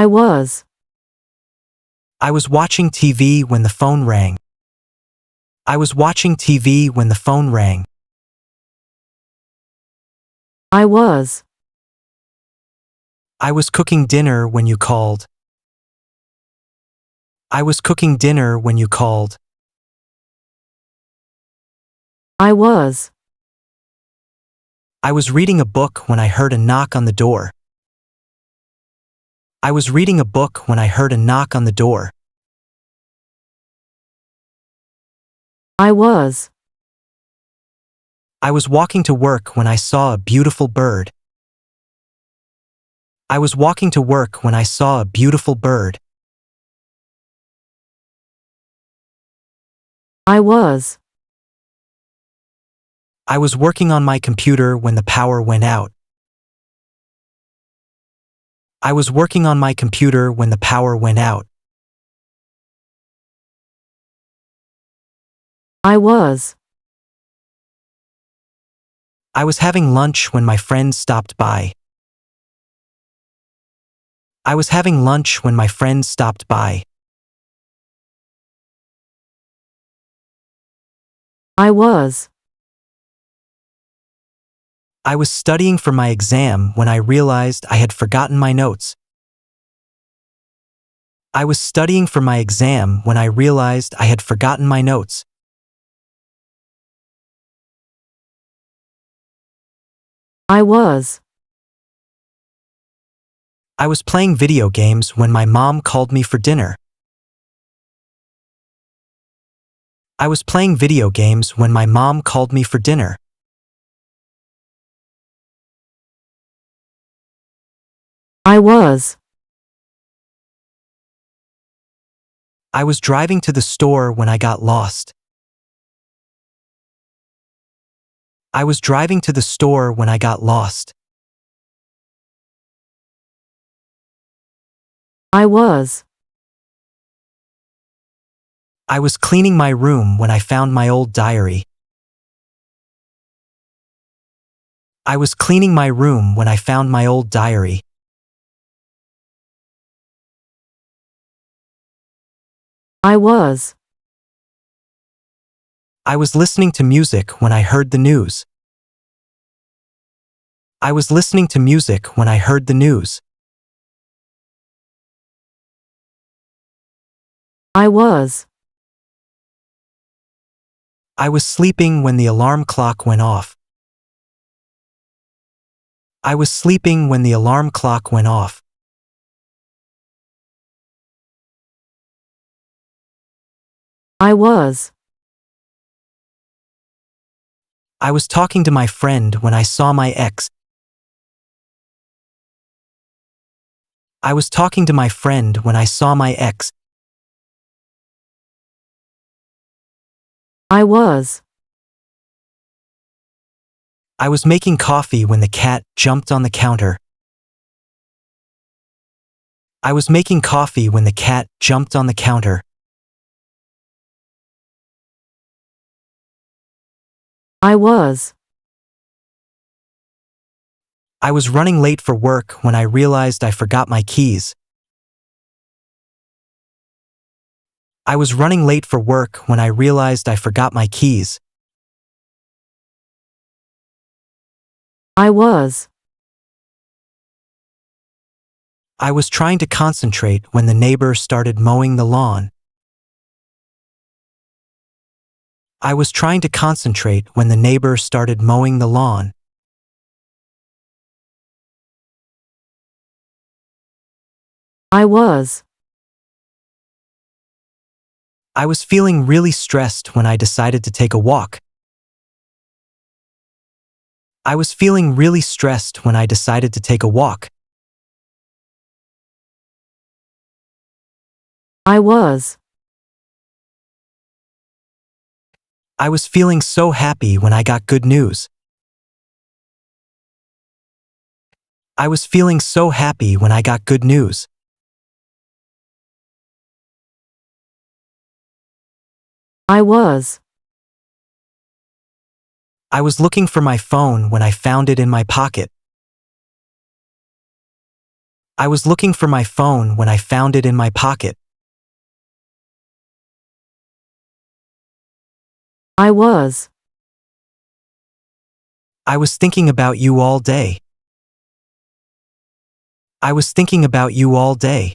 I was. I was watching TV when the phone rang. I was watching TV when the phone rang. I was. I was cooking dinner when you called. I was cooking dinner when you called. I was. I was reading a book when I heard a knock on the door. I was reading a book when I heard a knock on the door. I was. I was walking to work when I saw a beautiful bird. I was walking to work when I saw a beautiful bird. I was. I was working on my computer when the power went out. I was working on my computer when the power went out. I was. I was having lunch when my friend stopped by. I was having lunch when my friend stopped by. I was. I was studying for my exam when I realized I had forgotten my notes. I was studying for my exam when I realized I had forgotten my notes. I was. I was playing video games when my mom called me for dinner. I was playing video games when my mom called me for dinner. I was. I was driving to the store when I got lost. I was driving to the store when I got lost. I was. I was cleaning my room when I found my old diary. I was cleaning my room when I found my old diary. I was. I was listening to music when I heard the news. I was listening to music when I heard the news. I was. I was sleeping when the alarm clock went off. I was sleeping when the alarm clock went off. I was. I was talking to my friend when I saw my ex. I was talking to my friend when I saw my ex. I was. I was making coffee when the cat jumped on the counter. I was making coffee when the cat jumped on the counter. I was. I was running late for work when I realized I forgot my keys. I was running late for work when I realized I forgot my keys. I was. I was trying to concentrate when the neighbor started mowing the lawn. I was trying to concentrate when the neighbor started mowing the lawn. I was. I was feeling really stressed when I decided to take a walk. I was feeling really stressed when I decided to take a walk. I was. I was feeling so happy when I got good news. I was feeling so happy when I got good news. I was. I was looking for my phone when I found it in my pocket. I was looking for my phone when I found it in my pocket. I was. I was thinking about you all day. I was thinking about you all day.